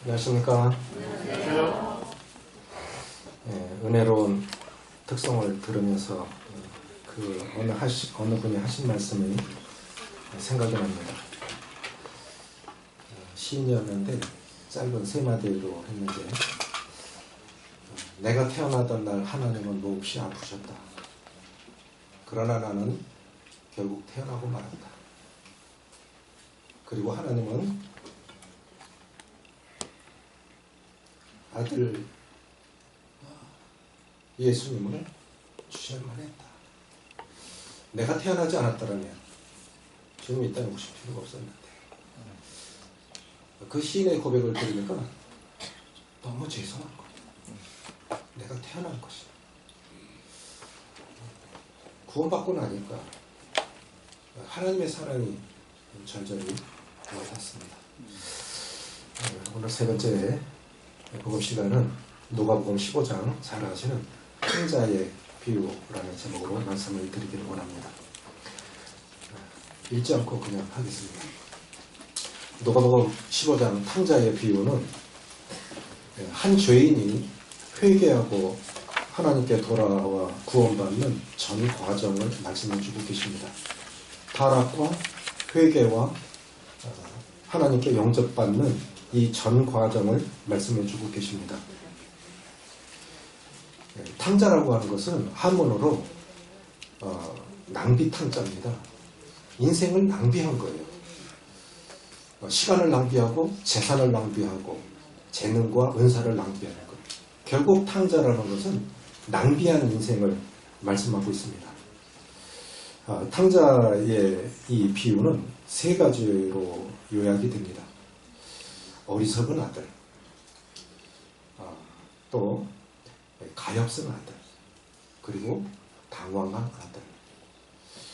안녕하십니까. 안녕하세요. 은혜로운 특성을 들으면서 어느 분이 하신 말씀이 생각이 납니다. 시인이었는데 짧은 세 마디로 했는데, 내가 태어나던 날 하나님은 몹시 아프셨다. 그러나 나는 결국 태어나고 말았다. 그리고 하나님은 아들 예수님을 주실 만했다. 내가 태어나지 않았더라면 지금 이 땅에 오실 필요가 없었는데. 그 시인의 고백을 들으니까 너무 죄송한 거예요. 내가 태어난 것이 구원받고 나니까 하나님의 사랑이 절절히 와닿습니다. 오늘 세 번째 복음 시간은 누가복음 15장 잘 아시는 탕자의 비유라는 제목으로 말씀을 드리기를 원합니다. 읽지 않고 그냥 하겠습니다. 누가복음 15장 탕자의 비유는 한 죄인이 회개하고 하나님께 돌아와 구원받는 전 과정을 말씀해 주고 계십니다. 타락과 회개와 하나님께 영접받는 이 전 과정을 말씀해 주고 계십니다. 탕자라고 하는 것은 한문으로 낭비 탕자입니다. 인생을 낭비한 거예요. 시간을 낭비하고 재산을 낭비하고 재능과 은사를 낭비하는 것. 결국 탕자라는 것은 낭비한 인생을 말씀하고 있습니다. 탕자의 이 비유는 세 가지로 요약이 됩니다. 어리석은 아들, 또 가엾은 아들, 그리고 당황한 아들.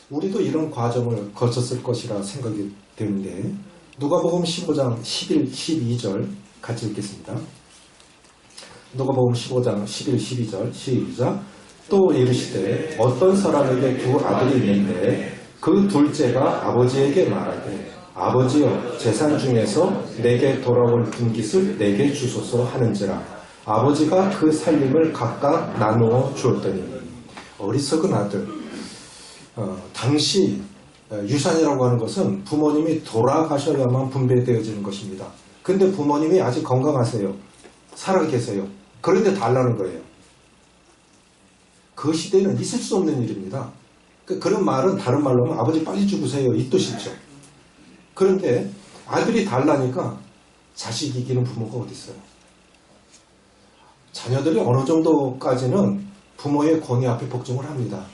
우리도 이런 과정을 거쳤을 것이라 생각이 되는데, 누가복음 15장 11, 12절 같이 읽겠습니다. 누가복음 15장 11, 12절 시작. 또 이르시되 어떤 사람에게 두 아들이 있는데 그 둘째가 아버지에게 말하되 아버지여 재산 중에서 내게 돌아올 분깃을 내게 주소서 하는지라. 아버지가 그 살림을 각각 나누어 주었더니. 어리석은 아들. 당시 유산이라고 하는 것은 부모님이 돌아가셔야만 분배되어지는 것입니다. 근데 부모님이 아직 건강하세요. 살아 계세요. 그런데 달라는 거예요. 그 시대는 있을 수 없는 일입니다. 그런 말은 다른 말로 하면 아버지 빨리 죽으세요 이 뜻이죠. 그런데 아들이 달라니까 자식 이기는 부모가 어디 있어요. 자녀들이 어느 정도까지는 부모의 권위 앞에 복종을 합니다.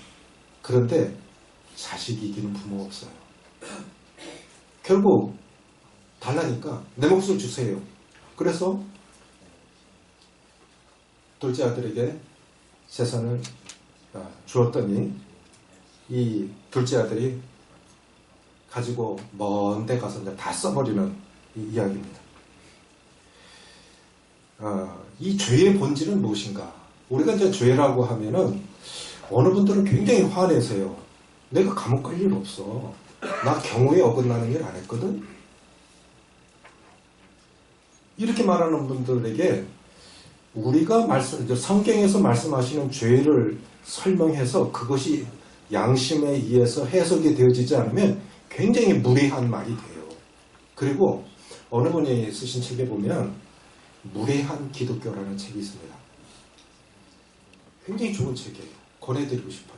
그런데 자식 이기는 부모가 없어요. 결국 달라니까 내 몫을 주세요. 그래서 둘째 아들에게 재산을 주었더니 이 둘째 아들이 가지고 먼 데 가서 다 써버리는 이야기입니다. 이 죄의 본질은 무엇인가? 우리가 이제 죄라고 하면은 어느 분들은 굉장히 화내세요. 내가 감옥 갈 일 없어. 나 경호에 어긋나는 일 안 했거든. 이렇게 말하는 분들에게 우리가 성경에서 말씀하시는 죄를 설명해서 그것이 양심에 의해서 해석이 되어지지 않으면 굉장히 무례한 말이 돼요. 그리고 어느 분이 쓰신 책에 보면 무례한 기독교라는 책이 있습니다. 굉장히 좋은 책이에요. 권해드리고 싶어요.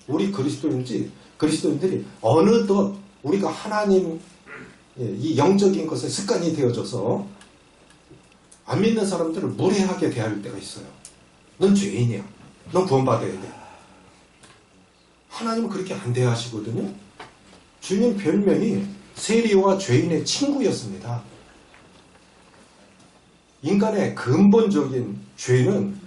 우리 그리스도인들이 어느덧 우리가 하나님 이 영적인 것에 습관이 되어져서 안 믿는 사람들을 무례하게 대할 때가 있어요. 넌 죄인이야. 넌 구원받아야 돼. 하나님은 그렇게 안 대하시거든요. 주님 별명이 세리와 죄인의 친구였습니다. 인간의 근본적인 죄는,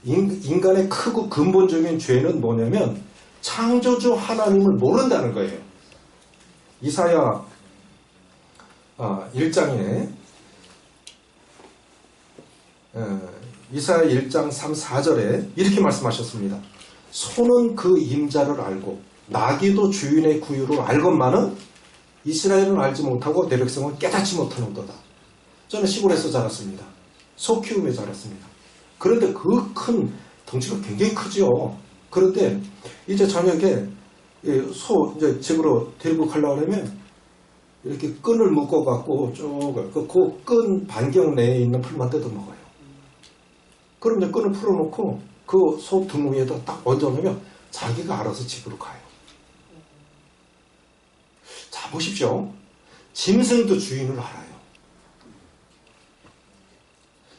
인간의 크고 근본적인 죄는 뭐냐면 창조주 하나님을 모른다는 거예요. 이사야 1장에 이사야 1장 3, 4절에 이렇게 말씀하셨습니다. 소는 그 임자를 알고 나귀도 주인의 구유를 알건만은 이스라엘은 알지 못하고 내 백성은 깨닫지 못하는도다. 저는 시골에서 자랐습니다. 소 키우며 자랐습니다. 그런데 그 큰 덩치가 굉장히 크죠. 그런데 이제 저녁에 소 이제 집으로 데리고 가려고 하면 이렇게 끈을 묶어갖고 쭉 그 끈 반경 내에 있는 풀만 뜯어 먹어요. 그럼 이제 끈을 풀어놓고 그 소 두무에다 딱 얹어놓으면 자기가 알아서 집으로 가요. 자, 보십시오. 짐승도 주인을 알아요.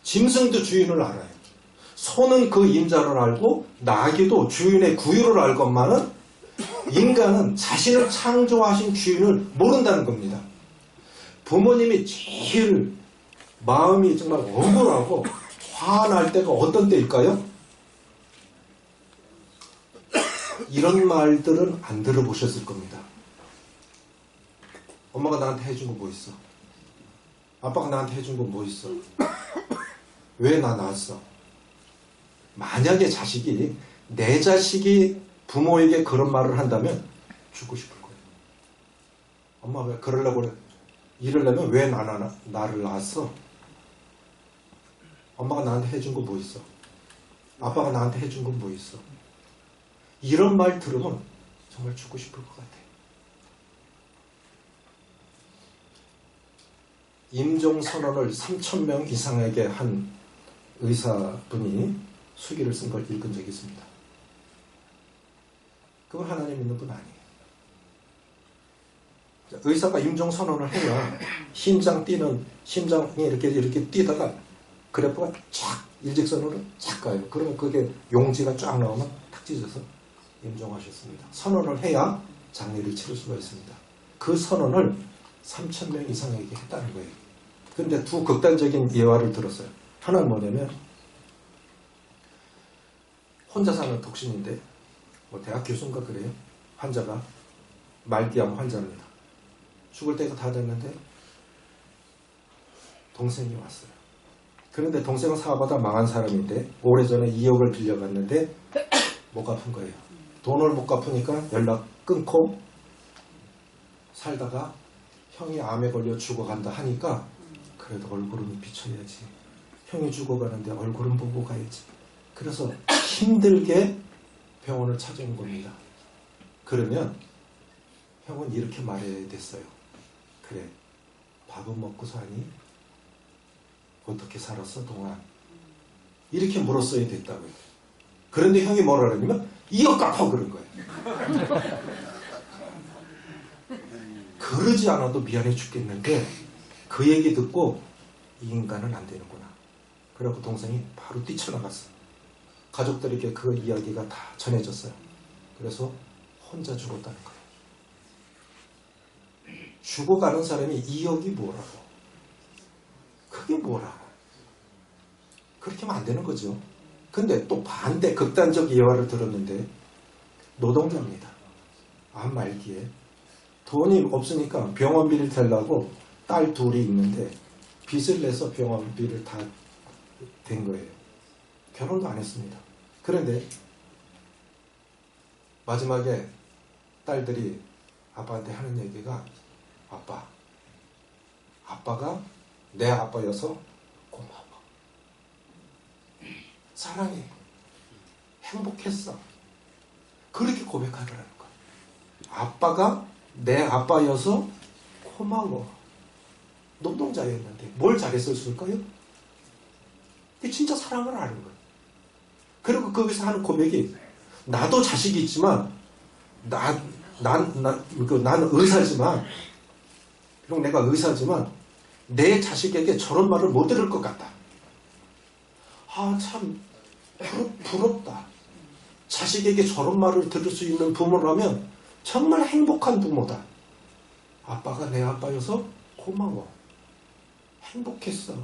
짐승도 주인을 알아요. 소는 그 임자를 알고 나귀도 주인의 구유를 알건만은 인간은 자신을 창조하신 주인을 모른다는 겁니다. 부모님이 제일 마음이 정말 억울하고 화날 때가 어떤 때일까요? 이런 말들은 안 들어보셨을 겁니다. 엄마가 나한테 해준 거 뭐 있어? 아빠가 나한테 해준 거 뭐 있어? 왜 나 낳았어? 만약에 내 자식이 부모에게 그런 말을 한다면 죽고 싶을 거예요. 엄마 왜 그러려고 그래? 이러려면 왜 나를 낳았어? 엄마가 나한테 해준 거 뭐 있어? 아빠가 나한테 해준 건 뭐 있어? 이런 말 들으면 정말 죽고 싶을 것 같아요. 임종 선언을 3,000명 이상에게 한 의사분이 수기를 쓴 걸 읽은 적이 있습니다. 그건 하나님 믿는 분 아니에요. 의사가 임종 선언을 해야 심장이 이렇게 뛰다가 그래프가 쫙 일직선으로 쫙 가요. 그러면 그게 용지가 쫙 나오면 탁 찢어서 임종하셨습니다. 선언을 해야 장례를 치를 수가 있습니다. 그 선언을 3,000명 이상에게 했다는 거예요. 그런데 두 극단적인 예화를 들었어요. 하나는 뭐냐면 혼자 사는 독신인데 대학 교수인가 그래요. 환자가 말기암 환자입니다. 죽을 때가 다 됐는데 동생이 왔어요. 그런데 동생은 사업하다 망한 사람인데 오래전에 2억을 빌려갔는데 못 갚은 거예요. 돈을 못 갚으니까 연락 끊고 살다가 형이 암에 걸려 죽어간다 하니까 그래도 얼굴은 비춰야지. 형이 죽어가는데 얼굴은 보고 가야지. 그래서 힘들게 병원을 찾아온 겁니다. 그러면 형은 이렇게 말해야 됐어요. 그래, 밥은 먹고 사니? 어떻게 살았어 동안? 이렇게 물었어야 됐다고요. 그런데 형이 뭐라 그러냐면 이거 갚아 그런 거예요. 그러지 않아도 미안해 죽겠는데 그 얘기 듣고 이 인간은 안 되는구나. 그래갖고 동생이 바로 뛰쳐나갔어. 가족들에게 그 이야기가 다 전해졌어요. 그래서 혼자 죽었다는 거예요. 죽어가는 사람이 2억이 뭐라고? 그게 뭐라고? 그렇게 하면 안 되는 거죠. 근데 또 반대 극단적 예화를 들었는데 노동자입니다. 암 말기에 돈이 없으니까 병원비를 대려고 딸 둘이 있는데 빚을 내서 병원비를 다 댄 거예요. 결혼도 안 했습니다. 그런데 마지막에 딸들이 아빠한테 하는 얘기가 아빠가 내 아빠여서 고마워. 사랑해. 행복했어. 그렇게 고백하더라는 거예요. 아빠가 내 아빠여서 고마워. 노동자였는데 뭘 잘했을까요? 진짜 사랑을 아는 거예요. 그리고 거기서 하는 고백이 나도 자식이 있지만 나는 의사지만 비록 내가 의사지만 내 자식에게 저런 말을 못 들을 것 같다. 아, 참 부럽다. 자식에게 저런 말을 들을 수 있는 부모라면 정말 행복한 부모다. 아빠가 내 아빠여서 고마워. 행복했어.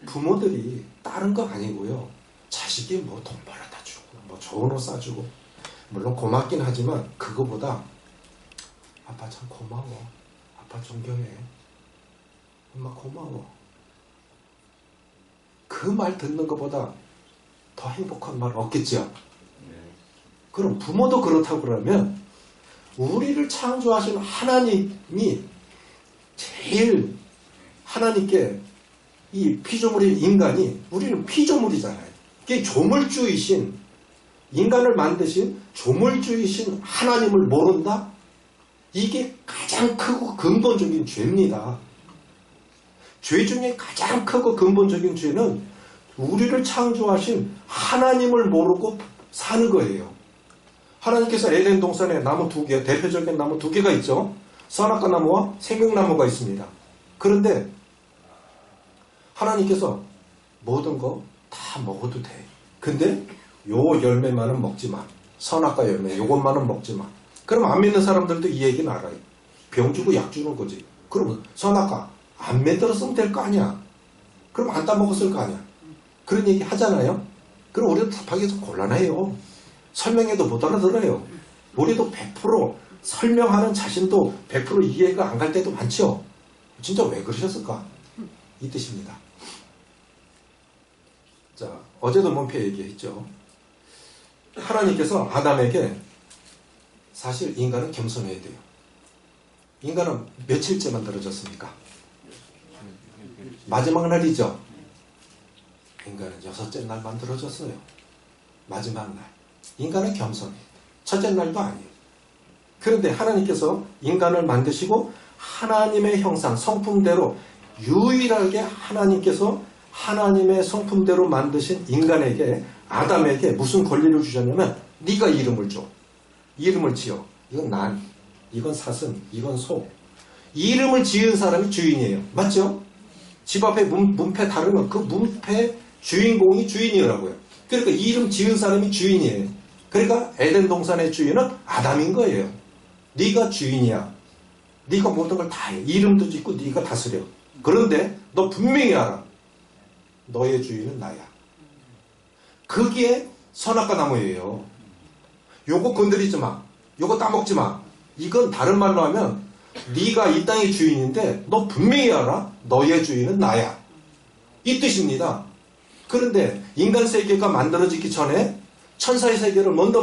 부모들이 다른 거 아니고요. 자식이 뭐 돈 벌어다 주고 뭐 좋은 옷 사주고 물론 고맙긴 하지만 그거보다 아빠 참 고마워. 아빠 존경해. 엄마 고마워. 그 말 듣는 것보다 더 행복한 말 없겠죠. 그럼 부모도 그렇다고 그러면 우리를 창조하신 하나님이 제일 하나님께 이 피조물인 인간이, 우리는 피조물이잖아요. 이게 조물주이신, 인간을 만드신 조물주이신 하나님을 모른다? 이게 가장 크고 근본적인 죄입니다. 죄 중에 가장 크고 근본적인 죄는 우리를 창조하신 하나님을 모르고 사는 거예요. 하나님께서 에덴 동산에 나무 2개, 대표적인 나무 2개가 있죠. 선악과 나무와 생명나무가 있습니다. 그런데 하나님께서 모든 거 다 먹어도 돼. 근데 요 열매만은 먹지 마. 선악과 열매 요것만은 먹지 마. 그럼 안 믿는 사람들도 이 얘기는 알아요. 병 주고 약 주는 거지. 그러면 선악과 안 만들었으면 될 거 아니야. 그럼 안 따먹었을 거 아니야. 그런 얘기 하잖아요. 그럼 우리도 답하기도 곤란해요. 설명해도 못 알아들어요. 우리도 100% 설명하는 자신도 100% 이해가 안 갈 때도 많죠. 진짜 왜 그러셨을까? 이 뜻입니다. 자, 어제도 문패 얘기했죠. 하나님께서 아담에게 사실 인간은 겸손해야 돼요. 인간은 며칠째 만들어졌습니까? 마지막 날이죠. 인간은 6째 날 만들어졌어요. 마지막 날. 인간은 겸손해. 첫째 날도 아니에요. 그런데 하나님께서 인간을 만드시고 하나님의 형상, 성품대로 유일하게 하나님께서 하나님의 성품대로 만드신 인간에게, 아담에게 무슨 권리를 주셨냐면 네가 이름을 줘. 이름을 지어. 이건 난, 이건 사슴, 이건 소. 이름을 지은 사람이 주인이에요. 맞죠? 집 앞에 문패 다르면 그 문패 주인공이 주인이라고요. 그러니까 이름 지은 사람이 주인이에요. 그러니까 에덴 동산의 주인은 아담인 거예요. 네가 주인이야. 네가 모든 걸 다 해. 이름도 짓고 네가 다스려. 그런데 너 분명히 알아. 너의 주인은 나야. 그게 선악과 나무예요. 요거 건드리지 마. 요거 따먹지 마. 이건 다른 말로 하면 네가 이 땅의 주인인데 너 분명히 알아. 너의 주인은 나야. 이 뜻입니다. 그런데 인간 세계가 만들어지기 전에 천사의 세계를 먼저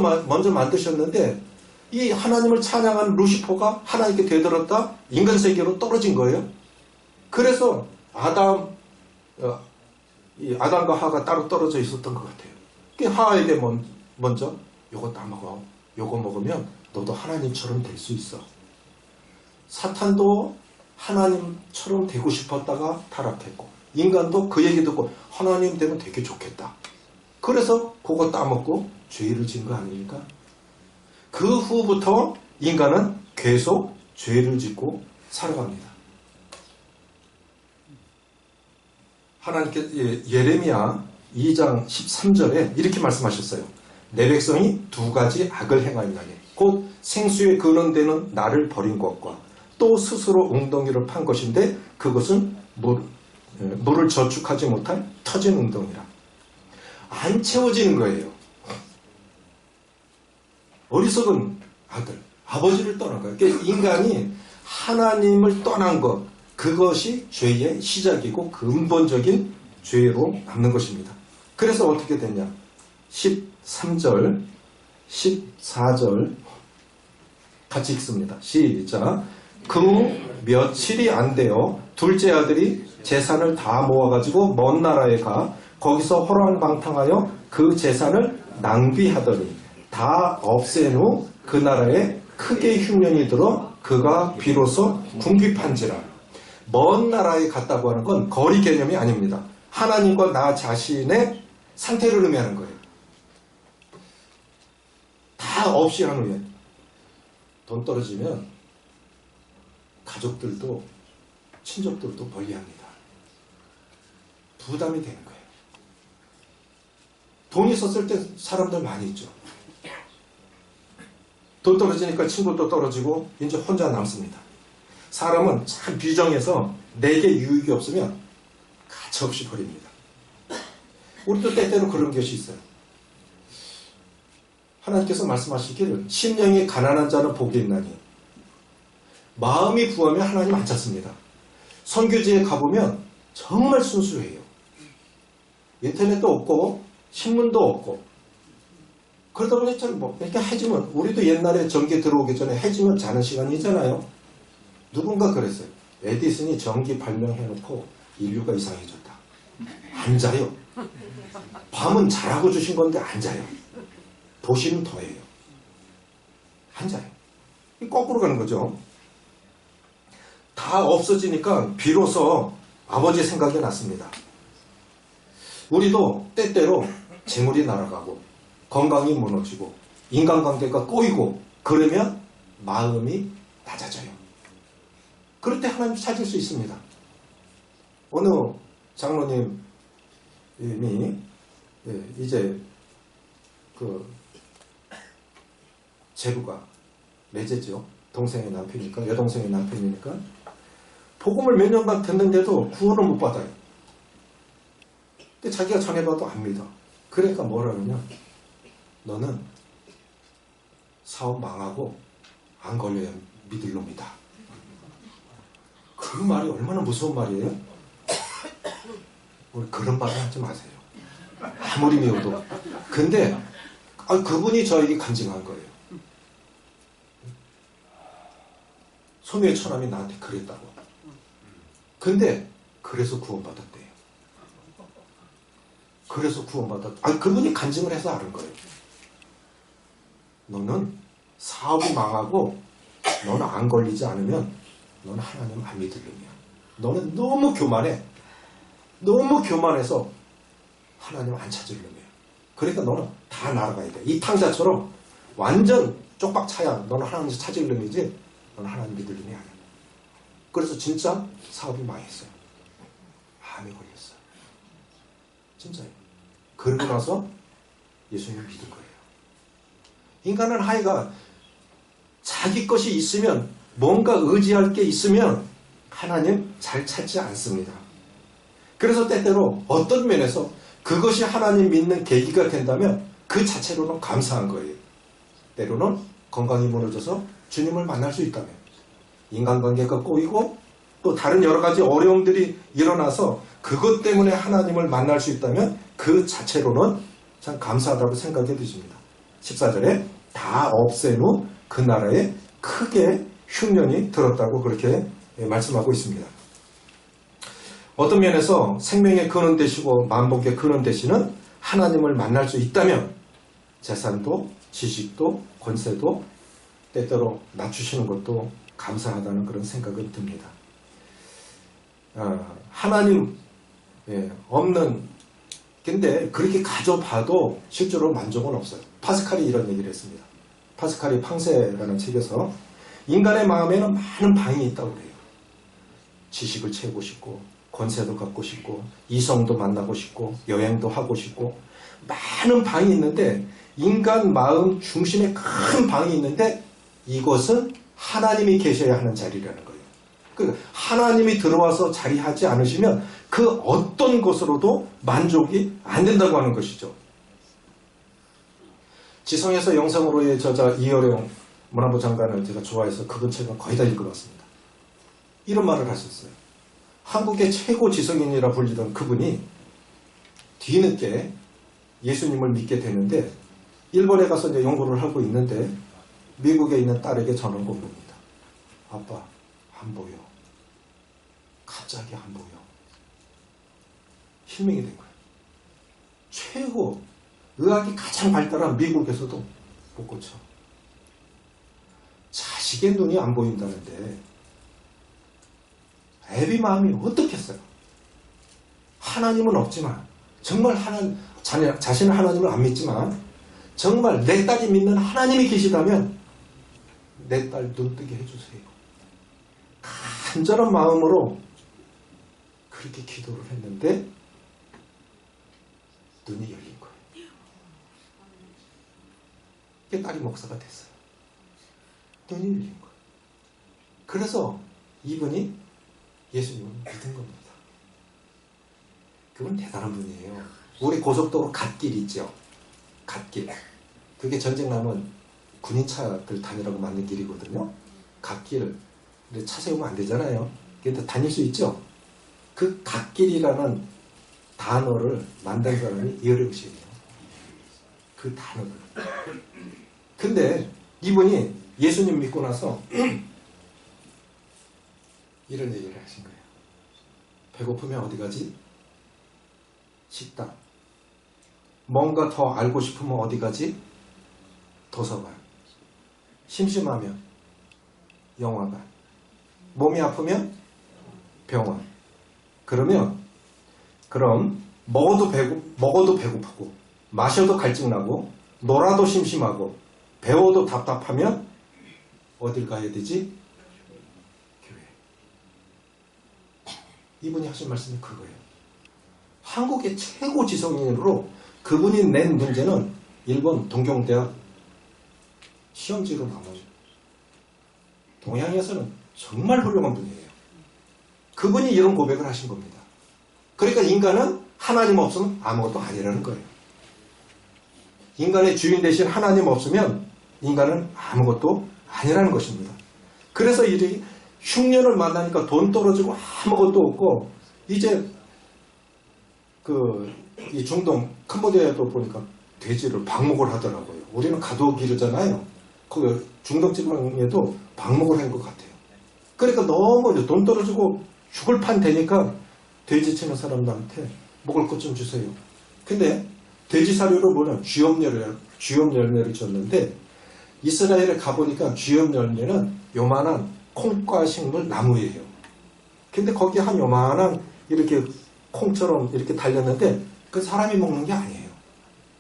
만드셨는데 이 하나님을 찬양하는 루시퍼가 하나님께 대들었다 인간 세계로 떨어진 거예요. 그래서 아담과 하가 따로 떨어져 있었던 것 같아요. 하에게 먼저 요거 따먹어. 요거 먹으면 너도 하나님처럼 될 수 있어. 사탄도 하나님처럼 되고 싶었다가 타락했고, 인간도 그 얘기 듣고 하나님 되면 되게 좋겠다. 그래서 그거 따먹고 죄를 지은 거 아닙니까? 그 후부터 인간은 계속 죄를 짓고 살아갑니다. 하나님께서 예레미야 2장 13절에 이렇게 말씀하셨어요. 내 백성이 2가지 악을 행하였나니 곧 생수에 근원되는 나를 버린 것과 또 스스로 웅덩이를 판 것인데 그것은 물을 저축하지 못한 터진 웅덩이라. 안 채워지는 거예요. 어리석은 아들, 아버지를 떠난 거예요. 그러니까 인간이 하나님을 떠난 것, 그것이 죄의 시작이고 근본적인 죄로 남는 것입니다. 그래서 어떻게 되냐? 13절, 14절 같이 읽습니다. 시작. 그 며칠이 안 되어 둘째 아들이 재산을 다 모아가지고 먼 나라에 가 거기서 호랑방탕하여 그 재산을 낭비하더니 다 없앤 후 그 나라에 크게 흉년이 들어 그가 비로소 궁핍한지라. 먼 나라에 갔다고 하는 건 거리 개념이 아닙니다. 하나님과 나 자신의 상태를 의미하는 거예요. 다 없이 한 후에 돈 떨어지면 가족들도 친족들도 멀리합니다. 부담이 되는 거예요. 돈이 있었을 때 사람들 많이 있죠. 돈 떨어지니까 친구도 떨어지고 이제 혼자 남습니다. 사람은 참 비정해서 내게 유익이 없으면 가차없이 버립니다. 우리도 때때로 그런 것이 있어요. 하나님께서 말씀하시기를 심령이 가난한 자는 복이 있나니 마음이 부하면 하나님 안 찾습니다. 선교지에 가보면 정말 순수해요. 인터넷도 없고 신문도 없고 그러다 보니 참 이렇게 해지면 우리도 옛날에 전기 들어오기 전에 해지면 자는 시간이잖아요. 누군가 그랬어요. 에디슨이 전기 발명해놓고 인류가 이상해졌다. 안 자요. 밤은 자라고 주신 건데 안 자요. 도시는 더해요. 안 자요. 거꾸로 가는 거죠. 다 없어지니까 비로소 아버지 생각이 났습니다. 우리도 때때로 재물이 날아가고 건강이 무너지고 인간관계가 꼬이고 그러면 마음이 낮아져요. 그럴 때 하나님 찾을 수 있습니다. 어느 장로님이 이제 그 제부가 매제죠. 동생의 남편이니까, 여동생의 남편이니까 복음을 몇 년간 듣는데도 구원을 못 받아요. 근데 자기가 전해봐도 안 믿어. 그러니까 뭐라 그러냐, 너는 사업 망하고 안 걸려야 믿을 놈이다. 그 말이 얼마나 무서운 말이에요? 우리 그런 말을 하지 마세요. 아무리 미워도. 근데 그분이 저에게 간증한 거예요. 소묘의 처남이 나한테 그랬다고. 근데 그래서 구원받았대요. 그래서 구원받았. 그분이 간증을 해서 아는 거예요. 너는 사업이 망하고 너는 안 걸리지 않으면 너는 하나님 안 믿을 놈이야. 너는 너무 교만해. 너무 교만해서 하나님 안 찾을 놈이야. 그러니까 너는 다 날아가야 돼. 이 탕자처럼 완전 쪽박 차야. 너는 하나님 찾을 놈이지 너는 하나님 믿을 놈이 아니야. 그래서 진짜 사업이 망했어요. 암이 걸렸어요. 진짜요. 그러고 나서 예수님을 믿은 거예요. 인간은 하여가 자기 것이 있으면, 뭔가 의지할 게 있으면 하나님 잘 찾지 않습니다. 그래서 때때로 어떤 면에서 그것이 하나님 믿는 계기가 된다면 그 자체로는 감사한 거예요. 때로는 건강이 무너져서 주님을 만날 수 있다면, 인간관계가 꼬이고 또 다른 여러 가지 어려움들이 일어나서 그것 때문에 하나님을 만날 수 있다면 그 자체로는 참 감사하다고 생각해 드십니다. 14절에 다 없앤 후 그 나라에 크게 흉년이 들었다고 그렇게 말씀하고 있습니다. 어떤 면에서 생명의 근원 되시고 만복의 근원 되시는 하나님을 만날 수 있다면 재산도 지식도 권세도 때때로 낮추시는 것도 감사하다는 그런 생각은 듭니다. 하나님 없는, 근데 그렇게 가져봐도 실제로 만족은 없어요. 파스칼이 이런 얘기를 했습니다. 파스칼이 팡세라는 책에서 인간의 마음에는 많은 방이 있다고 그래요. 지식을 채우고 싶고 권세도 갖고 싶고 이성도 만나고 싶고 여행도 하고 싶고 많은 방이 있는데, 인간 마음 중심에 큰 방이 있는데 이것은 하나님이 계셔야 하는 자리라는 거예요. 그러니까 하나님이 들어와서 자리하지 않으시면 그 어떤 것으로도 만족이 안 된다고 하는 것이죠. 지성에서 영성으로의 저자 이어령 문화부 장관을 제가 좋아해서 그분 책은 거의 다 읽어봤습니다. 이런 말을 하셨어요. 한국의 최고 지성인이라 불리던 그분이 뒤늦게 예수님을 믿게 되는데, 일본에 가서 이제 연구를 하고 있는데 미국에 있는 딸에게 전화를 온 겁니다. 아빠, 안 보여. 갑자기 안 보여. 실명이 된 거예요. 최고 의학이 가장 발달한 미국에서도 못 고쳐. 자식의 눈이 안 보인다는데 애비 마음이 어떻겠어요? 하나님은 없지만, 정말 자신은 하나님을 안 믿지만 정말 내 딸이 믿는 하나님이 계시다면 내 딸 눈뜨게 해주세요. 간절한 마음으로 그렇게 기도를 했는데 눈이 열린 거예요. 그게 딸이 목사가 됐어요. 눈이 열린 거예요. 그래서 이분이 예수님을 믿은 겁니다. 그분 대단한 분이에요. 우리 고속도로 갓길 있죠? 갓길. 그게 전쟁 나면 군인차들 다니라고 만든 길이거든요. 갓길. 근데 차 세우면 안 되잖아요. 근데 다닐 수 있죠? 그 갓길이라는 단어를 만든 사람이 이어령식이에요. 그 단어를. 근데 이분이 예수님 믿고 나서 이런 얘기를 하신 거예요. 배고프면 어디 가지? 식당. 뭔가 더 알고 싶으면 어디 가지? 도서관. 심심하면 영화관. 몸이 아프면 병원. 그럼 먹어도 배고프고 마셔도 갈증나고 놀아도 심심하고 배워도 답답하면 어딜 가야 되지? 교회. 이분이 하신 말씀이 그거예요. 한국의 최고 지성인으로 그분이 낸 문제는 일본 동경대학 시험지로 나와요. 동양에서는 정말 훌륭한 분이에요. 그분이 이런 고백을 하신 겁니다. 그러니까 인간은 하나님 없으면 아무것도 아니라는 거예요. 인간의 주인 대신 하나님 없으면 인간은 아무것도 아니라는 것입니다. 그래서 이 흉년을 만나니까 돈 떨어지고 아무것도 없고 이제 이 중동 캄보디아에도 보니까 돼지를 방목을 하더라고요. 우리는 가도 기르잖아요. 그 중동 지방에도 방목을 한 것 같아요. 그러니까 너무 돈 떨어지고 죽을 판 되니까 돼지 치는 사람들한테 먹을 것 좀 주세요. 근데 돼지 사료로 뭐냐 쥐염 열매를 줬는데 이스라엘에 가보니까 쥐염 열매는 요만한 콩과 식물 나무예요. 근데 거기 한 요만한 이렇게 콩처럼 이렇게 달렸는데 그 사람이 먹는 게 아니에요.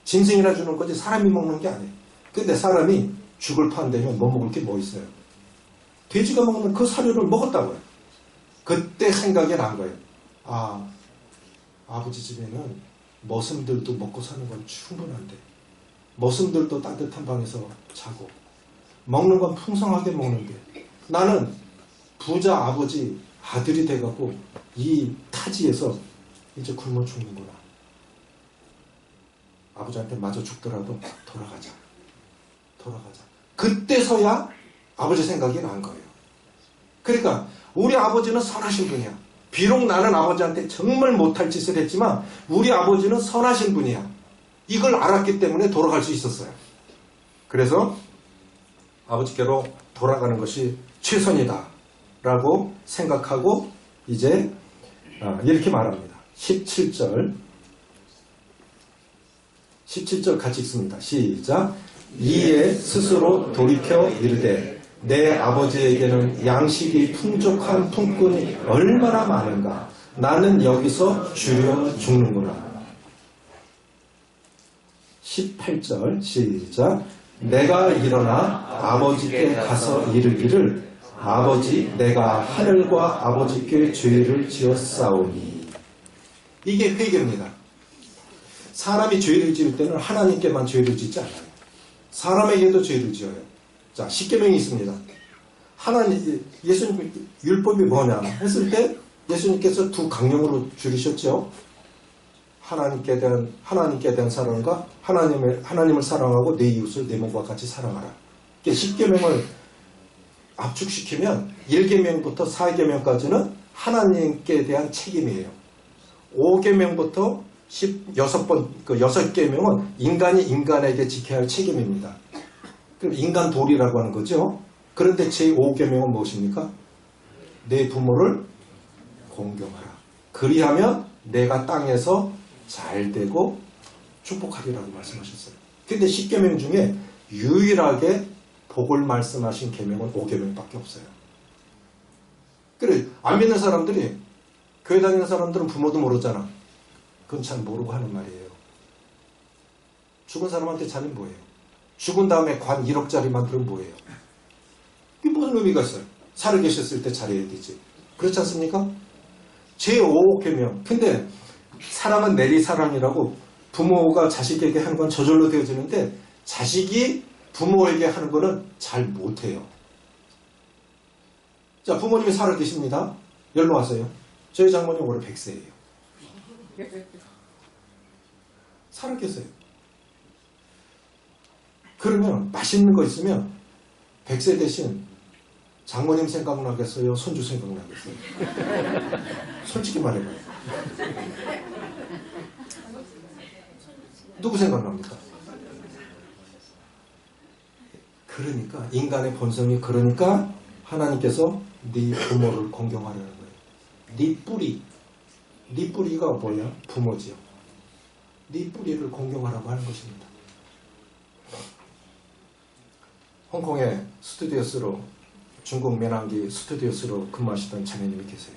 짐승이나 주는 거지 사람이 먹는 게 아니에요. 근데 사람이 죽을 판 되면 뭐 먹을 게 뭐 있어요? 돼지가 먹는 그 사료를 먹었다고요. 그때 생각이 난 거예요. 아, 아버지 집에는 머슴들도 먹고 사는 건 충분한데 머슴들도 따뜻한 방에서 자고 먹는 건 풍성하게 먹는데 나는 부자 아버지 아들이 돼갖고 이 타지에서 이제 굶어 죽는구나. 아버지한테 마저 죽더라도 돌아가자. 그때서야 아버지 생각이 난 거예요. 그러니까 우리 아버지는 선하신 분이야. 비록 나는 아버지한테 정말 못할 짓을 했지만 우리 아버지는 선하신 분이야. 이걸 알았기 때문에 돌아갈 수 있었어요. 그래서 아버지께로 돌아가는 것이 최선이다 라고 생각하고 이제 이렇게 말합니다. 17절 같이 읽습니다. 시작. 이에 스스로 돌이켜 이르되 내 아버지에게는 양식이 풍족한 품꾼이 얼마나 많은가. 나는 여기서 주려 죽는구나. 18절 시작. 내가 일어나 아버지께 가서 이르기를 아버지 내가 하늘과 아버지께 죄를 지었사오니. 이게 회개입니다. 사람이 죄를 지을 때는 하나님께만 죄를 짓지 않아요. 사람에게도 죄를 지어요. 자, 십계명이 있습니다. 예수님 율법이 뭐냐 했을 때 예수님께서 두 강령으로 줄이셨죠. 하나님께 대한 사랑과 하나님을 사랑하고 내 이웃을 내 몸과 같이 사랑하라. 십계명을 압축시키면 1계명부터 4계명까지는 하나님께 대한 책임이에요. 5계명부터 6계명은 인간이 인간에게 지켜야 할 책임입니다. 그럼 인간 도리라고 하는 거죠. 그런데 제5계명은 무엇입니까? 내 부모를 공경하라. 그리하면 내가 땅에서 잘되고 축복하리라고 말씀하셨어요. 근데 10계명 중에 유일하게 복을 말씀하신 계명은 5계명밖에 없어요. 그래, 안 믿는 사람들이, 교회 다니는 사람들은 부모도 모르잖아. 그건 잘 모르고 하는 말이에요. 죽은 사람한테 자는 뭐예요? 죽은 다음에 관 1억짜리 만들면 뭐예요? 이게 무슨 의미가 있어요? 살아계셨을 때 잘해야 되지. 그렇지 않습니까? 제5계명. 근데 사랑은 내리사랑이라고 부모가 자식에게 하는 건 저절로 되어지는데 자식이 부모에게 하는 거는 잘 못해요. 자, 부모님이 살아계십니다. 연로하세요. 저희 장모님 올해 100세예요. 살아계세요. 그러면 맛있는 거 있으면 100세 대신 장모님 생각나겠어요? 손주 생각나겠어요? 솔직히 말해봐요. 누구 생각납니까? 그러니까 인간의 본성이 그러니까 하나님께서 네 부모를 공경하라는 거예요. 네 뿌리가 뭐냐? 부모지요. 네 뿌리를 공경하라고 하는 것입니다. 홍콩의 스튜디오스로, 중국 매난기 스튜디오스로 근무하시던 자매님이 계세요.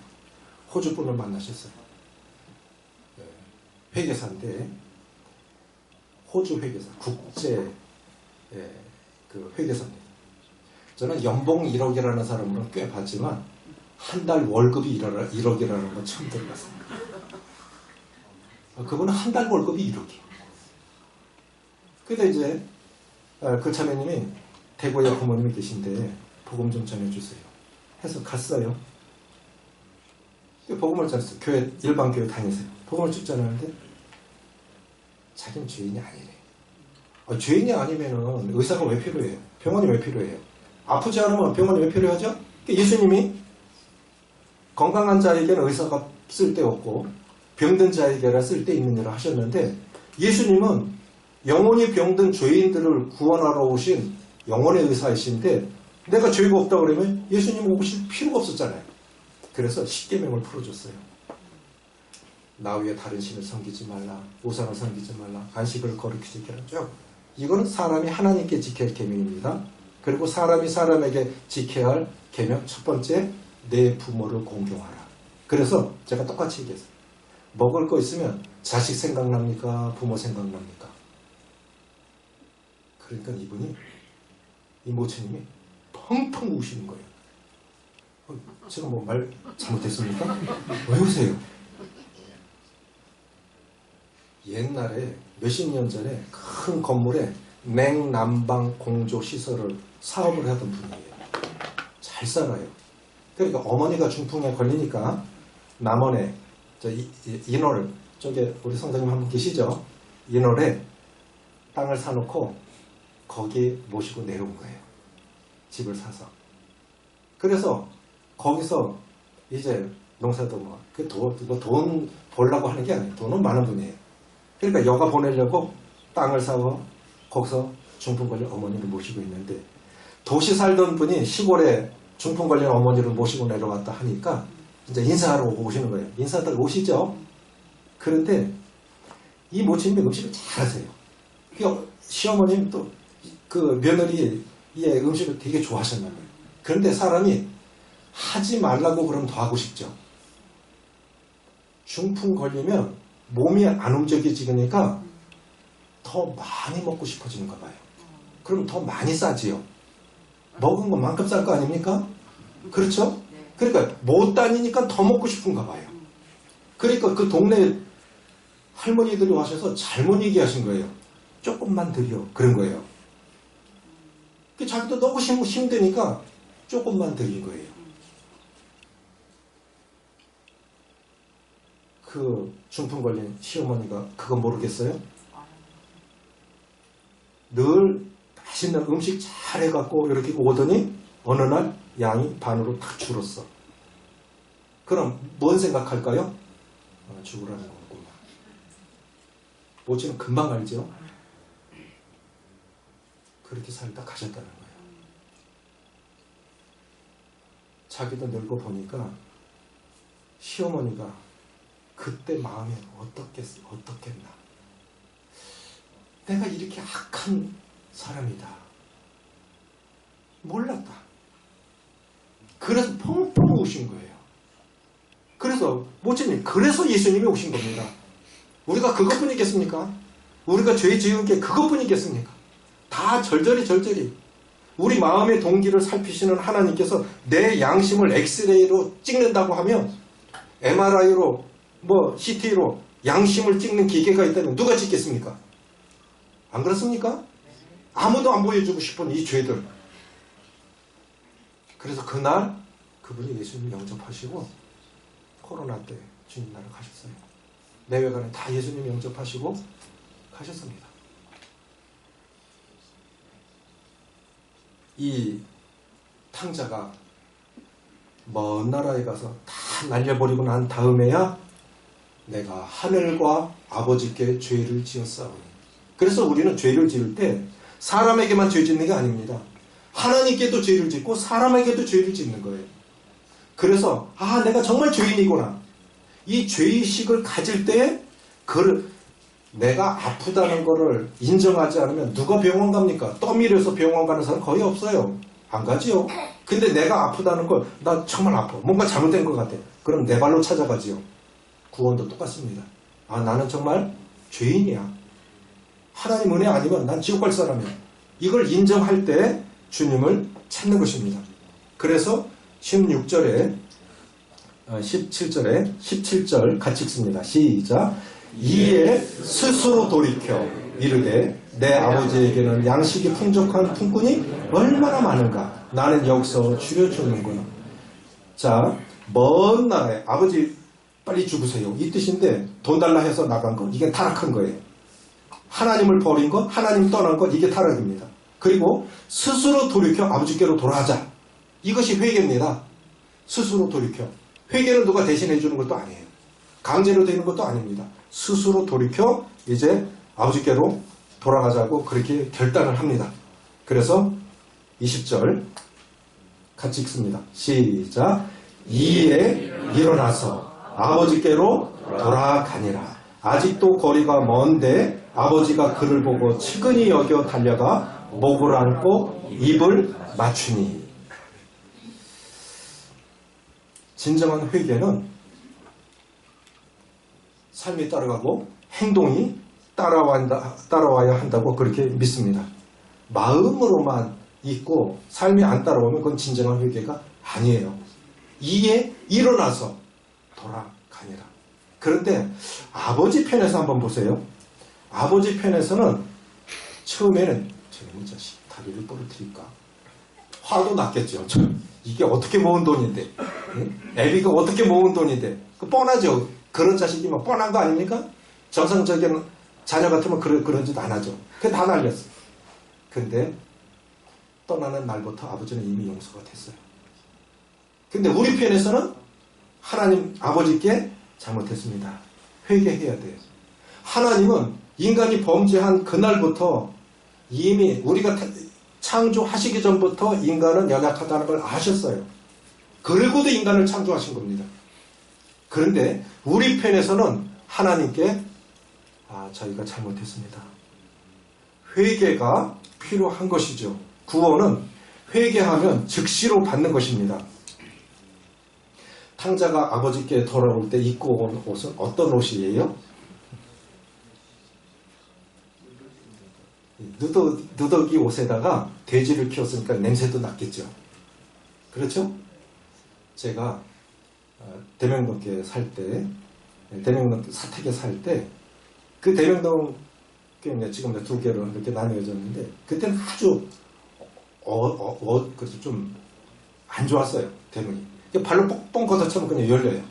호주 분을 만나셨어요. 회계사인데, 호주 회계사, 국제 그 회계사입니다. 저는 연봉 1억이라는 사람으로는 꽤 봤지만 한 달 월급이 1억이라는 건 처음 들어봤어요. 그분은 한 달 월급이 1억이에요. 근데 이제 그 자매님이 대구에 부모님이 계신데 복음 좀 전해주세요 해서 갔어요. 복음을 전했어요. 교회, 일반 교회 다니세요. 복음을 쭉 전하는데 자기는 죄인이 아니래. 죄인이 아니면은 의사가 왜 필요해요? 병원이 왜 필요해요? 아프지 않으면 병원이 왜 필요하죠? 예수님이 건강한 자에게는 의사가 쓸데없고 병든 자에게라 쓸데있느니라 하셨는데, 예수님은 영원히 병든 죄인들을 구원하러 오신 영원의 의사이신데 내가 죄가 없다 그러면 예수님 오실 필요가 없었잖아요. 그래서 십계명을 풀어줬어요. 나 위에 다른 신을 섬기지 말라, 우상을 섬기지 말라, 안식을 거룩히 지켜라. 쭉 이거는 사람이 하나님께 지켜야 할 계명입니다. 그리고 사람이 사람에게 지켜야 할 계명 첫 번째, 내 부모를 공경하라. 그래서 제가 똑같이 얘기했어요. 먹을 거 있으면 자식 생각납니까? 부모 생각납니까? 그러니까 이 모처님이 펑펑 우시는 거예요. 제가 뭐 말 잘못했습니까? 왜 우세요? 옛날에 몇십 년 전에 큰 건물에 냉난방 공조 시설을 사업을 하던 분이에요. 잘 살아요. 그러니까 어머니가 중풍에 걸리니까 남원에 인월 쪽에 우리 성도님 한 분 계시죠? 인월에 땅을 사놓고 거기 모시고 내려온 거예요. 집을 사서. 그래서 거기서 이제 농사도 돈 벌려고 하는 게 아니에요. 돈은 많은 분이에요. 그러니까 여가 보내려고 땅을 사고 거기서 중풍 걸린 어머니를 모시고 있는데, 도시 살던 분이 시골에 중풍 걸린 어머니를 모시고 내려왔다 하니까 이제 인사하러 오시는 거예요. 인사하다가 오시죠. 그런데 이 모친님이 음식을 잘하세요. 시어머님 또 그 며느리의 음식을 되게 좋아하셨나 봐요. 그런데 사람이 하지 말라고 그러면 더 하고 싶죠. 중풍 걸리면 몸이 안 움직여지니까 더 많이 먹고 싶어지는가 봐요. 그럼 더 많이 싸지요. 먹은 것만큼 쌀 거 아닙니까? 그렇죠? 그러니까 못 다니니까 더 먹고 싶은가 봐요. 그러니까 그 동네 할머니들이 와셔서 잘못 얘기하신 거예요. 조금만 드려. 그런 거예요. 자기도 너무 힘드니까 조금만 드린 거예요. 그 중풍 걸린 시어머니가 그거 모르겠어요? 늘 맛있는 음식 잘 해갖고 이렇게 오더니 어느 날 양이 반으로 탁 줄었어. 그럼 뭔 생각할까요? 죽으라는 거구나. 모친은 금방 알죠? 그렇게 살다 가셨다는 거예요. 자기도 늙어 보니까 시어머니가 그때 마음이 어떻겠나. 내가 이렇게 악한 사람이다. 몰랐다. 그래서 펑펑 우신 거예요. 그래서 모친님, 그래서 예수님이 오신 겁니다. 우리가 그것뿐이겠습니까? 우리가 죄 지은 게 그것뿐이겠습니까? 다 절절히 우리 마음의 동기를 살피시는 하나님께서 내 양심을 엑스레이로 찍는다고 하면, MRI로 CT로 양심을 찍는 기계가 있다면 누가 찍겠습니까? 안 그렇습니까? 아무도 안 보여주고 싶은 이 죄들. 그래서 그날 그분이 예수님 영접하시고 코로나 때 주님 나라 가셨어요. 내외간에 다 예수님 영접하시고 가셨습니다. 이 탕자가 먼 나라에 가서 다 날려버리고 난 다음에야 내가 하늘과 아버지께 죄를 지었사오니. 그래서 우리는 죄를 지을 때 사람에게만 죄 짓는 게 아닙니다. 하나님께도 죄를 짓고 사람에게도 죄를 짓는 거예요. 그래서 내가 정말 죄인이구나. 이 죄의식을 가질 때 내가 아프다는 거를 인정하지 않으면 누가 병원 갑니까? 떠밀려서 병원 가는 사람 거의 없어요. 안 가지요. 근데 내가 아프다는 걸 나 정말 아파. 뭔가 잘못된 것 같아. 그럼 내 발로 찾아가지요. 구원도 똑같습니다. 나는 정말 죄인이야. 하나님 은혜 아니면 난 지옥 갈 사람이야. 이걸 인정할 때 주님을 찾는 것입니다. 그래서 16절에 17절 같이 읽습니다. 시작. 이에 스스로 돌이켜 이르되 내 아버지에게는 양식이 풍족한 품꾼이 얼마나 많은가. 나는 여기서 줄여주는구나. 자, 먼 나라에 아버지 빨리 죽으세요. 이 뜻인데 돈 달라 해서 나간 거 이게 타락한 거예요. 하나님을 버린 것, 하나님 떠난 것 이게 타락입니다. 그리고 스스로 돌이켜 아버지께로 돌아가자. 이것이 회개입니다. 스스로 돌이켜. 회개는 누가 대신해 주는 것도 아니에요. 강제로 되는 것도 아닙니다. 스스로 돌이켜 이제 아버지께로 돌아가자고 그렇게 결단을 합니다. 그래서 20절 같이 읽습니다. 시작. 이에 일어나서 아버지께로 돌아가니라. 아직도 거리가 먼데 아버지가 그를 보고 측은히 여겨 달려가 목을 안고 입을 맞추니. 진정한 회개는 삶이 따라가고 행동이 따라와야 한다고 그렇게 믿습니다. 마음으로만 있고 삶이 안 따라오면 그건 진정한 회개가 아니에요. 이에 일어나서 돌아가니라. 그런데 아버지 편에서 한번 보세요. 아버지 편에서는 처음에는 저놈의 자식 다리를 부러뜨릴까 화도 났겠죠. 이게 어떻게 모은 돈인데, 애비가 어떻게 모은 돈인데, 뻔하죠. 그런 자식이면 뻔한 거 아닙니까? 정상적인 자녀 같으면 그런 짓 안 하죠. 그게 다 날렸어. 근데 떠나는 날부터 아버지는 이미 용서가 됐어요. 근데 우리 편에서는 하나님 아버지께 잘못했습니다. 회개해야 돼요. 하나님은 인간이 범죄한 그날부터 이미 우리가 창조하시기 전부터 인간은 연약하다는 걸 아셨어요. 그리고도 인간을 창조하신 겁니다. 그런데 우리 편에서는 하나님께 저희가 잘못했습니다. 회개가 필요한 것이죠. 구원은 회개하면 즉시로 받는 것입니다. 탕자가 아버지께 돌아올 때 입고 온 옷은 어떤 옷이에요? 누더기 옷에다가 돼지를 키웠으니까 냄새도 났겠죠. 그렇죠? 제가 대명동에 살 때, 대명동 사택에 살 때, 그 대명동에 지금 2개로 이렇게 나뉘어졌는데, 그때는 아주 그래서 좀 안 좋았어요. 대문이. 발로 뻥뻥 걷어차면 그냥 열려요.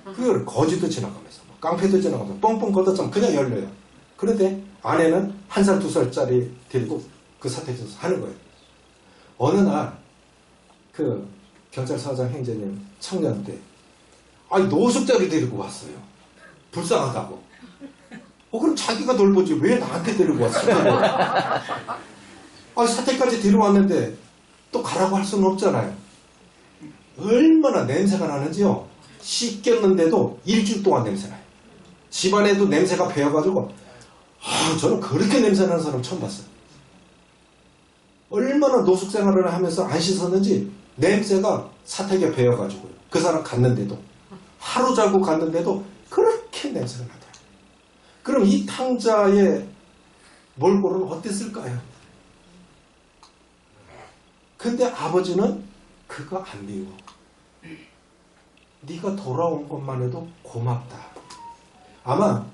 그걸 거지도 지나가면서, 깡패도 지나가면서 뻥뻥 걷어차면 그냥 열려요. 그런데 아내는 1살, 2살짜리 데리고 그 사택에서 하는 거예요. 어느 날, 그 경찰서장 행제님 청년 때, 노숙자를 데리고 왔어요. 불쌍하다고. 그럼 자기가 돌보지 왜 나한테 데리고 왔어요? 사택까지 데려왔는데 또 가라고 할 수는 없잖아요. 얼마나 냄새가 나는지요. 씻겼는데도 일주일 동안 냄새나요. 집안에도 냄새가 배어가지고 저는 그렇게 냄새나는 사람 처음 봤어요. 얼마나 노숙생활을 하면서 안 씻었는지 냄새가 사택에 배어가지고요. 그 사람 갔는데도 하루 자고 갔는데도 그렇게 냄새가 나더라고요. 그럼 이 탕자의 몰골은 어땠을까요? 근데 아버지는 그거 안 미워. 네가 돌아온 것만 해도 고맙다. 아마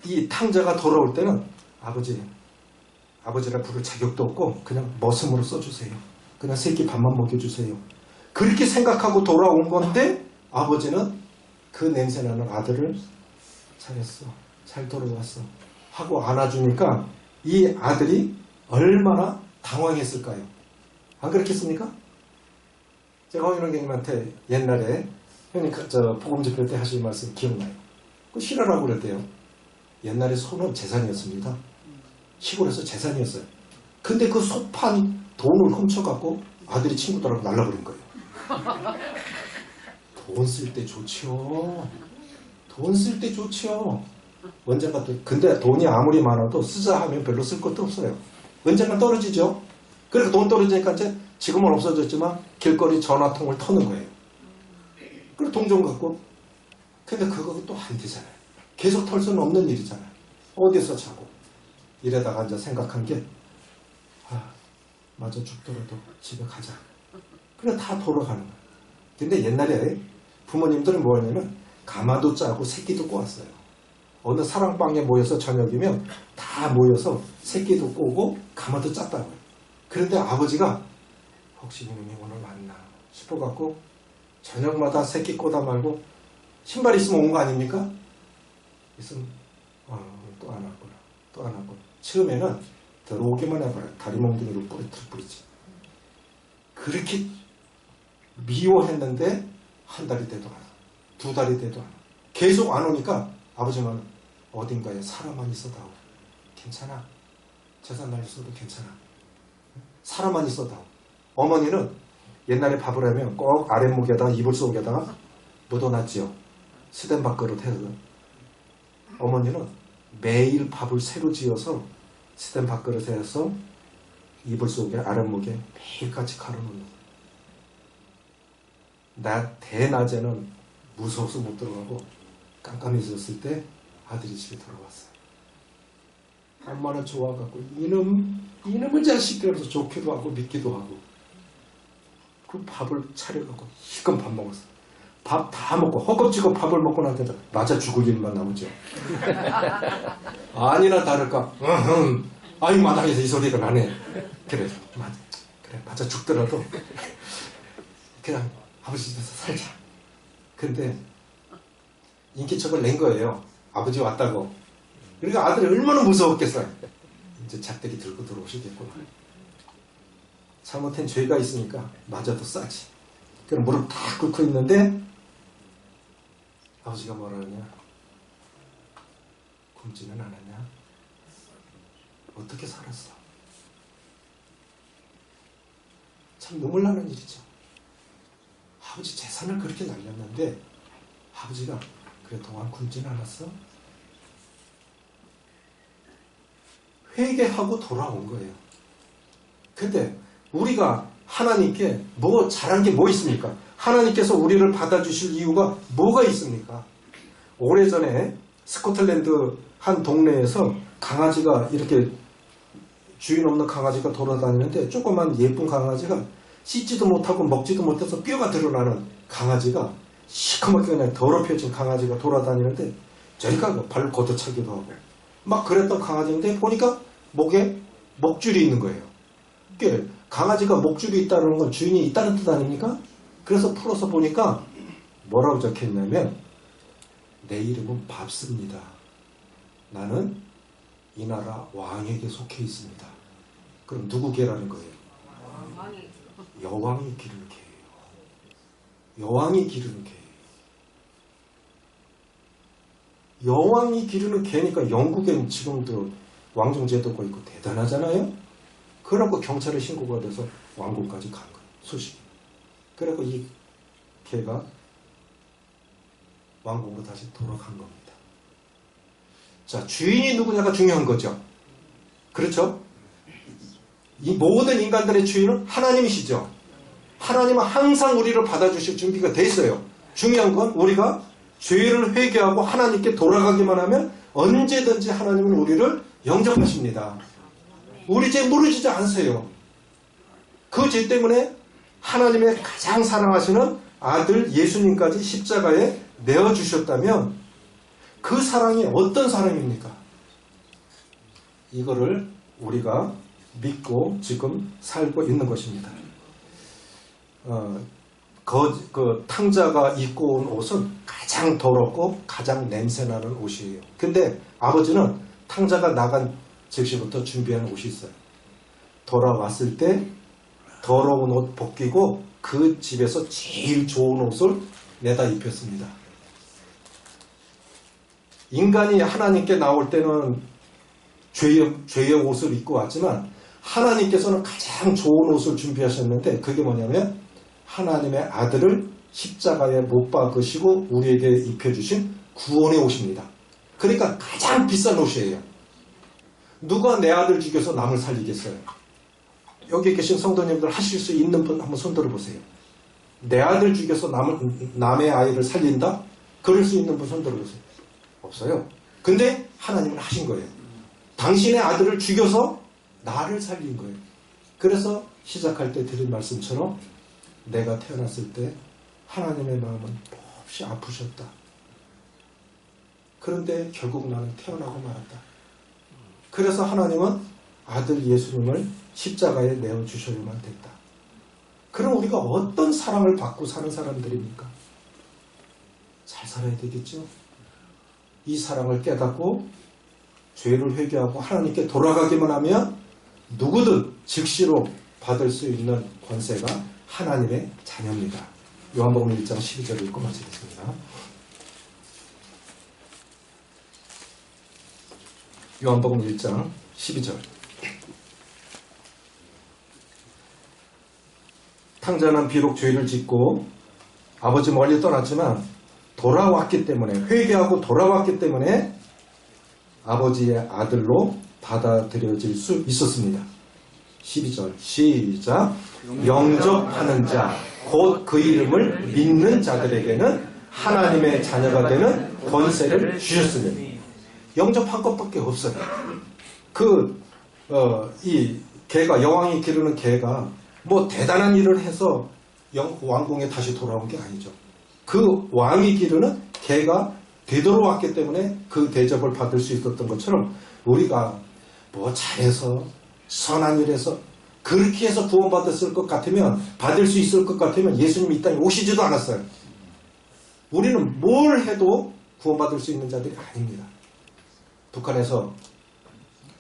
이 탕자가 돌아올 때는 아버지라 부를 자격도 없고 그냥 머슴으로 써주세요. 그냥 새끼 밥만 먹여주세요. 그렇게 생각하고 돌아온 건데 아버지는 그 냄새나는 아들을 잘했어. 잘 돌아왔어. 하고 안아주니까 이 아들이 얼마나 당황했을까요? 안 그렇겠습니까? 제가 허인원 교님한테 옛날에 형님 복음 집회 때 하신 말씀 기억나요? 그거 싫어라고 그랬대요. 옛날에 소는 재산이었습니다. 시골에서 재산이었어요. 근데 그 소판 돈을 훔쳐갖고 아들이 친구들하고 날라버린 거예요. 돈 쓸 때 좋지요. 돈 쓸 때 좋지요. 언젠가 또, 근데 돈이 아무리 많아도 쓰자 하면 별로 쓸 것도 없어요. 언젠가 떨어지죠. 그러니까 돈 떨어지니까 이제 지금은 없어졌지만 길거리 전화통을 터는 거예요. 그리고 돈 좀 갖고. 근데 그거 또 안 되잖아요. 계속 털 수는 없는 일이잖아요. 어디서 자고. 이러다가 이제 생각한 게, 맞아 죽더라도 집에 가자. 그래 다 돌아가는 거예요. 근데 옛날에 부모님들은 뭐냐면 가마도 짜고 새끼도 꼬았어요. 어느 사랑방에 모여서 저녁이면 다 모여서 새끼도 꼬고 가마도 짰다고요. 그런데 아버지가 혹시 이놈이 오늘 왔나 싶어갖고 저녁마다 새끼 꼬다 말고 신발 있으면 온 거 아닙니까? 있으면 또 안 왔구나. 또 안 왔구나. 처음에는 들어오기만 해봐요. 다리 몽둥이로 뿌리지. 그렇게 미워했는데 한 달이 돼도 안 와. 두 달이 돼도 안 와. 계속 안 오니까 아버지는 어딘가에 사람만 있어다오. 괜찮아. 재산 날렸어도 괜찮아. 사람만 있어다오. 어머니는 옛날에 밥을 하면 꼭 아랫목에다가 이불 속에다가 묻어놨지요. 스댄 밥그릇 해서. 어머니는 매일 밥을 새로 지어서 스댄 밥그릇에 해서 이불 속에 아랫목에 매일같이 가려놓는. 나 대낮에는 무서워서 못 들어가고 깜깜해졌을 때 아들이 집에 들어왔어요. 엄마는 좋아갖고 이놈의 자식 그러면서 좋기도 하고 믿기도 하고 그 밥을 차려갖고 실컷 밥 먹었어. 밥 다 먹고 허겁지겁 밥을 먹고 나니까 맞아 죽을 일만 나오죠. 아니나 다를까 아이 마당에서 이 소리가 나네. 그래 맞아 죽더라도 그냥 아버지 집에서 살자. 근데 인기척을 낸 거예요. 아버지 왔다고. 그러니까 아들이 얼마나 무서웠겠어요. 이제 작대기 들고 들어오시겠구나. 잘못한 죄가 있으니까 맞아도 싸지. 그럼 무릎 탁 꿇고 있는데 아버지가 뭐라 그러냐. 굶지는 않았냐. 어떻게 살았어. 참 눈물 나는 일이죠. 아버지 재산을 그렇게 날렸는데 아버지가 그래 동안 굶지는 않았어? 회개하고 돌아온 거예요. 근데 우리가 하나님께 뭐 잘한 게 뭐 있습니까? 하나님께서 우리를 받아주실 이유가 뭐가 있습니까? 오래전에 스코틀랜드 한 동네에서 강아지가 이렇게 주인 없는 강아지가 돌아다니는데 조그만 예쁜 강아지가 씻지도 못하고 먹지도 못해서 뼈가 드러나는 강아지가 시커멓게 그냥 더럽혀진 강아지가 돌아다니는데 저리가 발로 걷어차기도 하고 막 그랬던 강아지인데 보니까 목에 목줄이 있는 거예요. 강아지가 목줄이 있다는 건 주인이 있다는 뜻 아닙니까? 그래서 풀어서 보니까 뭐라고 적혀있냐면 내 이름은 밥습니다. 나는 이 나라 왕에게 속해 있습니다. 그럼 누구 개라는 거예요? 여왕이 기르는 개예요. 여왕이 기르는 개예요. 여왕이 기르는 개니까 영국엔 지금도 왕정제도가 있고 대단하잖아요. 그러고 경찰에 신고가 돼서 왕궁까지 간 거예요. 소식이. 그래서 이 개가 왕궁으로 다시 돌아간 겁니다. 자, 주인이 누구냐가 중요한 거죠. 그렇죠? 이 모든 인간들의 주인은 하나님이시죠. 하나님은 항상 우리를 받아주실 준비가 돼 있어요. 중요한 건 우리가 죄를 회개하고 하나님께 돌아가기만 하면 언제든지 하나님은 우리를 영접하십니다. 우리 죄 무너지지 않으세요. 그 죄 때문에 하나님의 가장 사랑하시는 아들 예수님까지 십자가에 내어주셨다면 그 사랑이 어떤 사랑입니까? 이거를 우리가 믿고 지금 살고 있는 것입니다. 그 탕자가 입고 온 옷은 가장 더럽고 가장 냄새나는 옷이에요. 근데 아버지는 탕자가 나간 즉시부터 준비한 옷이 있어요. 돌아왔을 때 더러운 옷 벗기고 그 집에서 제일 좋은 옷을 내다 입혔습니다. 인간이 하나님께 나올 때는 죄의 옷을 입고 왔지만 하나님께서는 가장 좋은 옷을 준비하셨는데 그게 뭐냐면 하나님의 아들을 십자가에 못 박으시고 우리에게 입혀주신 구원의 옷입니다. 그러니까 가장 비싼 옷이에요. 누가 내 아들 죽여서 남을 살리겠어요? 여기 계신 성도님들 하실 수 있는 분 한번 손 들어보세요. 내 아들 죽여서 남의 아이를 살린다? 그럴 수 있는 분 손 들어보세요. 없어요. 근데 하나님은 하신 거예요. 당신의 아들을 죽여서 나를 살린 거예요. 그래서 시작할 때 드린 말씀처럼 내가 태어났을 때 하나님의 마음은 몹시 아프셨다. 그런데 결국 나는 태어나고 말았다. 그래서 하나님은 아들 예수님을 십자가에 내어주셔야만 됐다. 그럼 우리가 어떤 사랑을 받고 사는 사람들입니까? 잘 살아야 되겠죠? 이 사랑을 깨닫고 죄를 회개하고 하나님께 돌아가기만 하면 누구든 즉시로 받을 수 있는 권세가 하나님의 자녀입니다. 요한복음 1장 12절 읽고 마치겠습니다. 요한복음 1장 12절. 탕자는 비록 죄를 짓고 아버지 멀리 떠났지만 돌아왔기 때문에, 회개하고 돌아왔기 때문에 아버지의 아들로 받아들여질 수 있었습니다. 12절 시작. 영접하는 자 곧 그 이름을 믿는 자들에게는 하나님의 자녀가 되는 권세를 주셨으니. 영접한 것밖에 없어요. 이 개가, 여왕이 기르는 개가 뭐 대단한 일을 해서 왕궁에 다시 돌아온 게 아니죠. 그 왕이 기르는 개가 되돌아왔기 때문에 그 대접을 받을 수 있었던 것처럼 우리가 뭐 잘해서 선한 일해서 그렇게 해서 구원받았을 것 같으면, 받을 수 있을 것 같으면 예수님이 이 땅에 오시지도 않았어요. 우리는 뭘 해도 구원받을 수 있는 자들이 아닙니다. 북한에서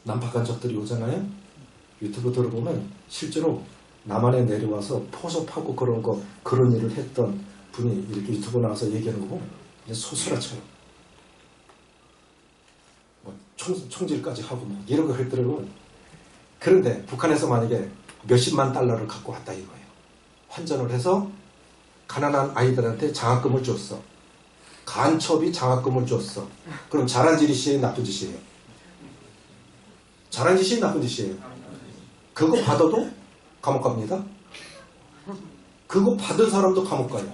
난파간 적들이 오잖아요. 유튜브 들어보면 실제로 남한에 내려와서 포소 파고 그런 일을 했던 분이 이렇게 유튜브 나와서 얘기하는 거 보면 소스라쳐요. 뭐 총질까지 하고 뭐 이런 거 했더라고요. 그런데 북한에서 만약에 몇십만 달러를 갖고 왔다 이거예요. 환전을 해서 가난한 아이들한테 장학금을 줬어. 간첩이 장학금을 줬어. 그럼 잘한 짓이에요, 나쁜 짓이에요? 잘한 짓이 나쁜 짓이에요? 그거 받아도 감옥 갑니다. 그거 받은 사람도 감옥 가요.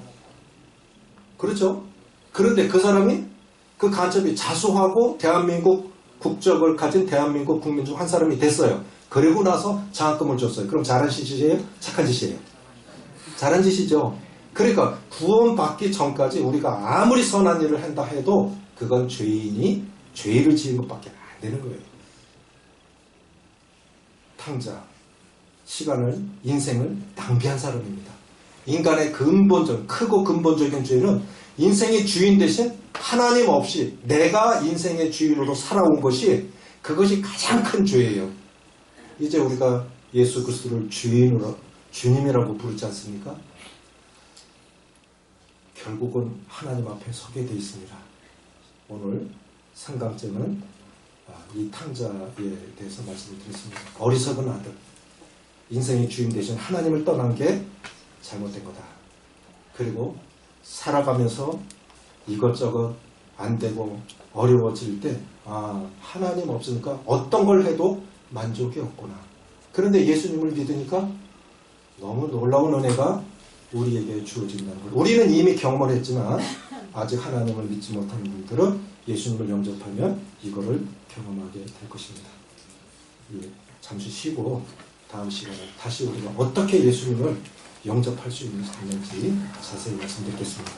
그렇죠? 그런데 그 사람이, 그 간첩이 자수하고 대한민국 국적을 가진 대한민국 국민 중 한 사람이 됐어요. 그리고 나서 장학금을 줬어요. 그럼 잘한 짓이에요? 착한 짓이에요? 잘한 짓이죠. 그러니까 구원받기 전까지 우리가 아무리 선한 일을 한다 해도 그건 죄인이 죄를 지은 것밖에 안 되는 거예요. 탕자, 시간을, 인생을 낭비한 사람입니다. 인간의 크고 근본적인 죄는 인생의 주인 대신 하나님 없이 내가 인생의 주인으로 살아온 것이, 그것이 가장 큰 죄예요. 이제 우리가 예수 그리스도를 주님이라고 부르지 않습니까? 결국은 하나님 앞에 서게 되어 있습니다. 오늘 상강제는 이 탕자에 대해서 말씀을 드렸습니다. 어리석은 아들, 인생의 주인 대신 하나님을 떠난 게 잘못된 거다. 그리고 살아가면서 이것저것 안 되고 어려워질 때 하나님 없으니까 어떤 걸 해도 만족이 없구나. 그런데 예수님을 믿으니까 너무 놀라운 은혜가 우리에게 주어진다는 걸. 우리는 이미 경험을 했지만 아직 하나님을 믿지 못하는 분들은 예수님을 영접하면 이거를 경험하게 될 것입니다. 잠시 쉬고 다음 시간에 다시 우리가 어떻게 예수님을 영접할 수 있는지 자세히 말씀드리겠습니다.